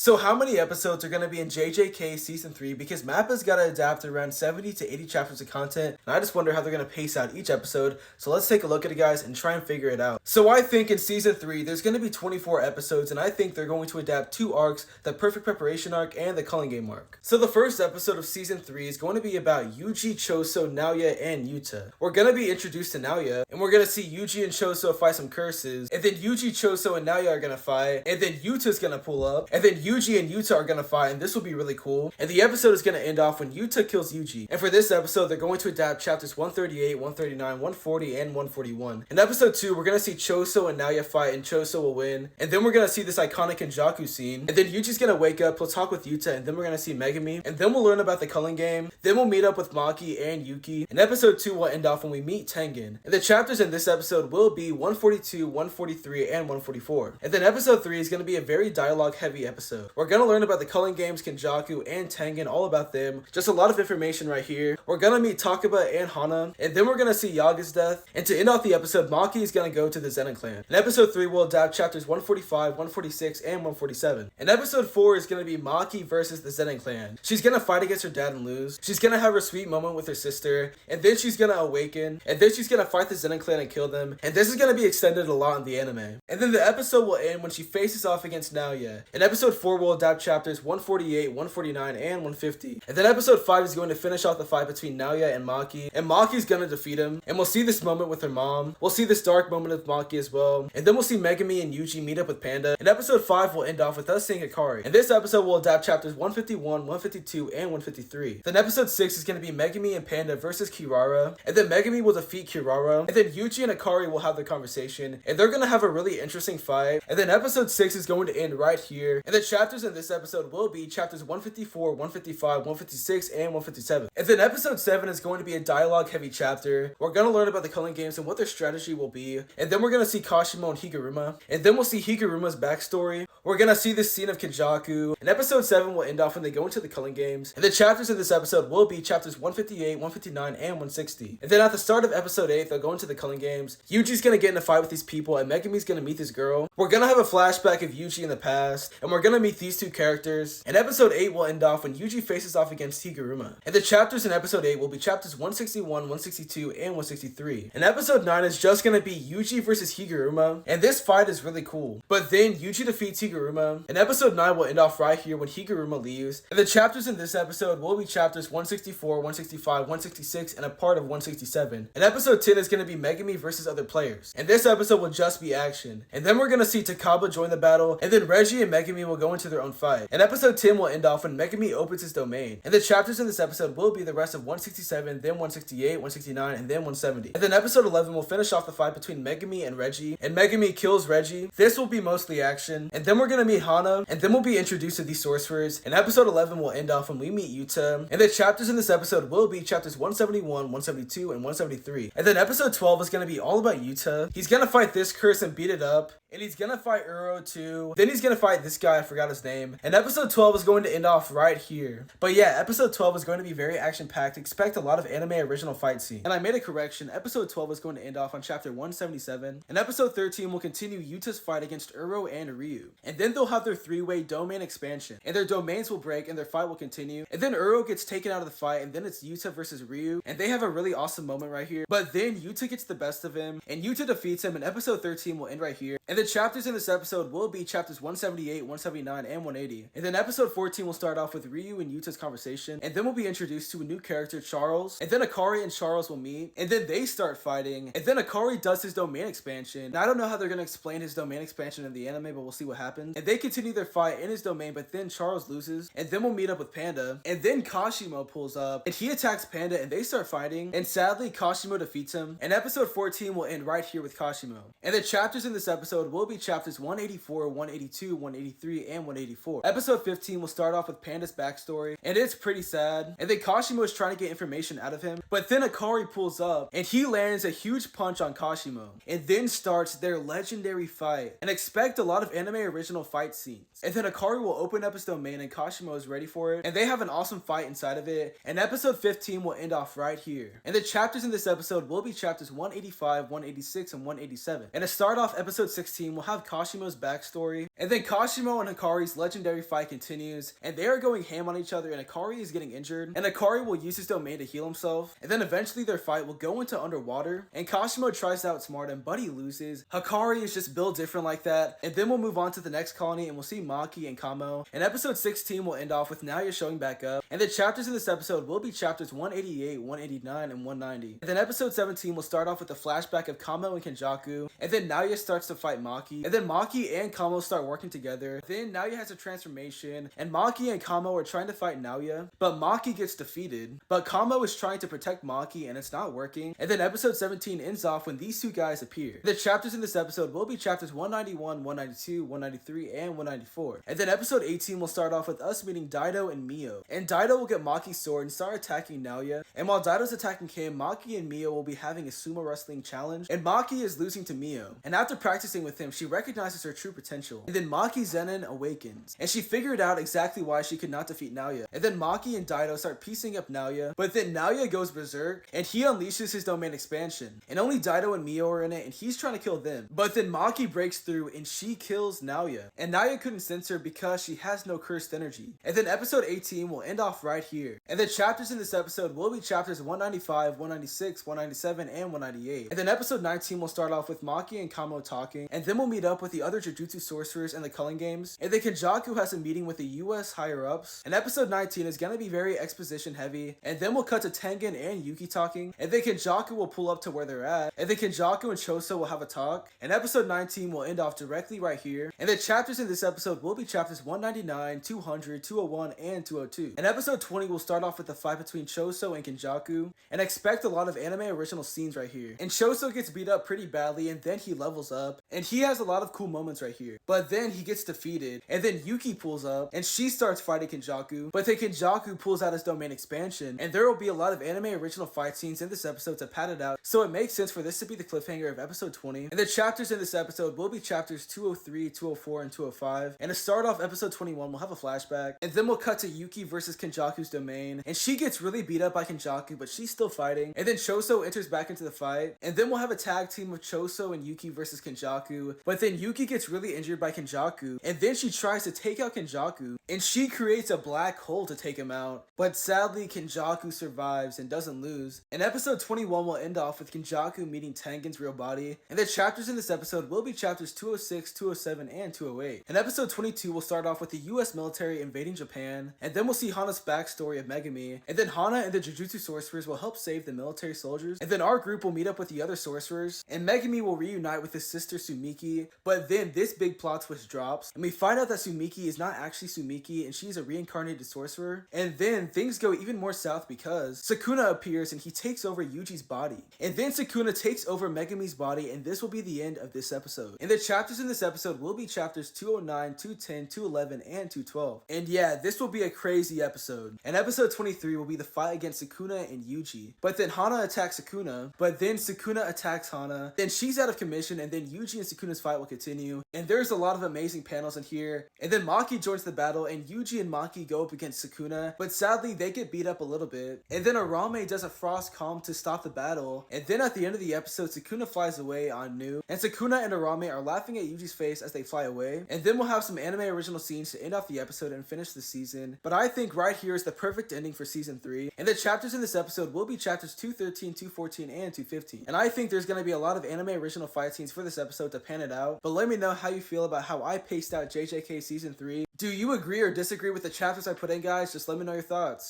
So how many episodes are going to be in JJK Season 3? Because MAPPA's got to adapt around 70 to 80 chapters of content, and I just wonder how they're going to pace out each episode. So let's take a look at it, guys, and try and figure it out. So I think in Season 3, there's going to be 24 episodes, and I think they're going to adapt 2 arcs, the Perfect Preparation arc and the Culling Game arc. So the first episode of Season 3 is going to be about Yuji, Choso, Naoya, and Yuta. We're going to be introduced to Naoya, and we're going to see Yuji and Choso fight some curses, and then Yuji, Choso, and Naoya are going to fight, and then Yuta's going to pull up, and then Yuji and Yuta are going to fight, and this will be really cool. And the episode is going to end off when Yuta kills Yuji. And for this episode, they're going to adapt chapters 138, 139, 140, and 141. In episode 2, we're going to see Choso and Naoya fight, and Choso will win. And then we're going to see this iconic Kenjaku scene, and then Yuji's going to wake up, he'll talk with Yuta, and then we're going to see Megumi, and then we'll learn about the Culling Game. Then we'll meet up with Maki and Yuki. And episode 2 will end off when we meet Tengen. And the chapters in this episode will be 142, 143, and 144. And then episode 3 is going to be a very dialogue heavy episode. We're going to learn about the Culling Games, Kenjaku, and Tengen, all about them. Just a lot of information right here. We're going to meet Takaba and Hana, and then we're going to see Yaga's death. And to end off the episode, Maki is going to go to the Zenin clan. In episode 3, we'll adapt chapters 145, 146, and 147. And episode 4 is going to be Maki versus the Zenin clan. She's going to fight against her dad and lose. She's going to have her sweet moment with her sister, and then she's going to awaken, and then she's going to fight the Zenin clan and kill them. And this is going to be extended a lot in the anime. And then the episode will end when she faces off against Naoya. In episode 4, we'll adapt chapters 148, 149, and 150. And then episode 5 is going to finish off the fight between Naoya and Maki's gonna defeat him. And we'll see this moment with her mom. We'll see this dark moment with Maki as well. And then we'll see Megumi and Yuji meet up with Panda. And episode 5 will end off with us seeing Hakari. And this episode will adapt chapters 151, 152, and 153. Then episode 6 is going to be Megumi and Panda versus Kirara. And then Megumi will defeat Kirara. And then Yuji and Hakari will have their conversation. And they're going to have a really interesting fight. And then episode 6 is going to end right here. And the chapters in this episode will be chapters 154, 155, 156, and 157. And then episode 7 is going to be a dialogue heavy chapter. We're going to learn about the Culling Games and what their strategy will be. And then we're going to see Kashimo and Higuruma. And then we'll see Higuruma's backstory. We're going to see this scene of Kenjaku. And episode 7 will end off when they go into the Culling Games. And the chapters in this episode will be chapters 158, 159, and 160. And then at the start of episode 8, they'll go into the Culling Games. Yuji's going to get in a fight with these people, and Megumi's going to meet this girl. We're going to have a flashback of Yuji in the past, and we're going to meet these two characters. And episode 8 will end off when Yuji faces off against Higuruma. And the chapters in episode 8 will be chapters 161, 162, and 163. And episode 9 is just going to be Yuji versus Higuruma, and this fight is really cool. But then Yuji defeats Higuruma, and episode 9 will end off right here when Higuruma leaves. And the chapters in this episode will be chapters 164, 165, 166, and a part of 167. And episode 10 is going to be Megumi versus other players. And this episode will just be action. And then we're going to see Takaba join the battle, and then Reggie and Megumi will go into their own fight. And episode 10 will end off when Megumi opens his domain. And the chapters in this episode will be the rest of 167, then 168, 169, and then 170. And then episode 11 will finish off the fight between Megumi and Reggie, and Megumi kills Reggie. This will be mostly action. And then we're going to meet Hana, and then we'll be introduced to these sorcerers. And episode 11 will end off when we meet Yuta. And the chapters in this episode will be chapters 171, 172, and 173. And then episode 12 is going to be all about Yuta. He's going to fight this curse and beat it up. And he's gonna fight Uro too. Then he's gonna fight this guy, I forgot his name. And episode 12 is going to end off right here. But yeah, episode 12 is going to be very action-packed. Expect a lot of anime original fight scene. And I made a correction. Episode 12 is going to end off on chapter 177. And episode 13 will continue Yuta's fight against Uro and Ryu. And then they'll have their three-way domain expansion. And their domains will break and their fight will continue. And then Uro gets taken out of the fight, and then it's Yuta versus Ryu. And they have a really awesome moment right here. But then Yuta gets the best of him, and Yuta defeats him, and episode 13 will end right here. And the chapters in this episode will be chapters 178, 179, and 180. And then episode 14 will start off with Ryu and Yuta's conversation, and then we'll be introduced to a new character, Charles. And then Hakari and Charles will meet, and then they start fighting. And then Hakari does his domain expansion. Now I don't know how they're gonna explain his domain expansion in the anime, but we'll see what happens. And they continue their fight in his domain, but then Charles loses, and then we'll meet up with Panda. And then Kashimo pulls up, and he attacks Panda, and they start fighting. And sadly, Kashimo defeats him. And episode 14 will end right here with Kashimo. And the chapters in this episode will be chapters 184, 182, 183, and 184. Episode 15 will start off with Panda's backstory, and it's pretty sad. And then Kashimo is trying to get information out of him, but then Hakari pulls up, and he lands a huge punch on Kashimo. And then starts their legendary fight. And expect a lot of anime original fight scenes. And then Hakari will open up his domain, and Kashimo is ready for it. And they have an awesome fight inside of it. And episode 15 will end off right here. And the chapters in this episode will be chapters 185, 186, and 187. And to start off episode 16, 16, we'll have Kashimo's backstory, and then Kashimo and Hakari's legendary fight continues, and they are going ham on each other, and Hakari is getting injured, and Hakari will use his domain to heal himself, and then eventually their fight will go into underwater, and Kashimo tries to outsmart him, but he loses. Hakari is just built different like that, and then we'll move on to the next colony, and we'll see Maki and Kamo, and episode 16 will end off with Naoya showing back up, and the chapters in this episode will be chapters 188, 189, and 190, and then episode 17 will start off with a flashback of Kamo and Kenjaku, and then Naoya starts to fight Maki, and then Maki and Kamo start working together, then Naoya has a transformation, and Maki and Kamo are trying to fight Naoya, but Maki gets defeated, but Kamo is trying to protect Maki and it's not working, and then episode 17 ends off when these two guys appear. The chapters in this episode will be chapters 191, 192, 193, and 194, and then episode 18 will start off with us meeting Daido and Mio, and Daido will get Maki's sword and start attacking Naoya, and while Daido's attacking him, Maki and Mio will be having a sumo wrestling challenge, and Maki is losing to Mio, and after practicing with him, she recognizes her true potential, and then Maki Zenin awakens, and she figured out exactly why she could not defeat Naoya, and then Maki and Daido start piecing up Naoya, but then Naoya goes berserk, and he unleashes his domain expansion, and only Daido and Mio are in it, and he's trying to kill them, but then Maki breaks through, and she kills Naoya, and Naoya couldn't sense her because she has no cursed energy, and then episode 18 will end off right here, and the chapters in this episode will be chapters 195, 196, 197, and 198, and then episode 19 will start off with Maki and Kamo talking, and then we'll meet up with the other Jujutsu sorcerers and the Culling games, and then Kenjaku has a meeting with the US higher ups, and episode 19 is gonna be very exposition heavy, and then we'll cut to Tengen and Yuki talking, and then Kenjaku will pull up to where they're at, and then Kenjaku and Choso will have a talk, and episode 19 will end off directly right here, and the chapters in this episode will be chapters 199, 200, 201, and 202, and episode 20 will start off with the fight between Choso and Kenjaku, and expect a lot of anime original scenes right here, and Choso gets beat up pretty badly, and then he levels up, and he has a lot of cool moments right here, but then he gets defeated, and then Yuki pulls up, and she starts fighting Kenjaku, but then Kenjaku pulls out his domain expansion, and there will be a lot of anime original fight scenes in this episode to pad it out, so it makes sense for this to be the cliffhanger of episode 20, and the chapters in this episode will be chapters 203, 204, and 205, and to start off episode 21 we'll have a flashback, and then we'll cut to Yuki versus Kenjaku's domain, and she gets really beat up by Kenjaku, but she's still fighting, and then Choso enters back into the fight, and then we'll have a tag team of Choso and Yuki versus Kenjaku, but then Yuki gets really injured by Kenjaku, and then she tries to take out Kenjaku, and she creates a black hole to take him out, but sadly Kenjaku survives and doesn't lose, and episode 21 will end off with Kenjaku meeting Tengen's real body, and the chapters in this episode will be chapters 206, 207, and 208, and episode 22 will start off with the US military invading Japan, and then we'll see Hana's backstory of Megumi, and then Hana and the Jujutsu sorcerers will help save the military soldiers, and then our group will meet up with the other sorcerers, and Megumi will reunite with his sister Sumiki, but then this big plot twist drops, and we find out that Sumiki is not actually Sumiki, and she's a reincarnated sorcerer, and then things go even more south because Sukuna appears and he takes over Yuji's body, and then Sukuna takes over Megumi's body, and this will be the end of this episode. And the chapters in this episode will be chapters 209, 210, 211, and 212, and yeah, this will be a crazy episode. And episode 23 will be the fight against Sukuna and Yuji, but then Hana attacks Sukuna, but then Sukuna attacks Hana, then she's out of commission, and then Yuji and Sukuna's fight will continue, and there's a lot of amazing panels in here, and then Maki joins the battle, and Yuji and Maki go up against Sukuna, but sadly they get beat up a little bit, and then Arame does a frost calm to stop the battle, and then at the end of the episode Sukuna flies away on Nu, and Sukuna and Arame are laughing at Yuji's face as they fly away, and then we'll have some anime original scenes to end off the episode and finish the season, but I think right here is the perfect ending for season 3, and the chapters in this episode will be chapters 213, 214, and 215, and I think there's going to be a lot of anime original fight scenes for this episode to pan it out, but let me know how you feel about how I paced out JJK season 3. Do you agree or disagree with the chapters I put in, guys? Just let me know your thoughts.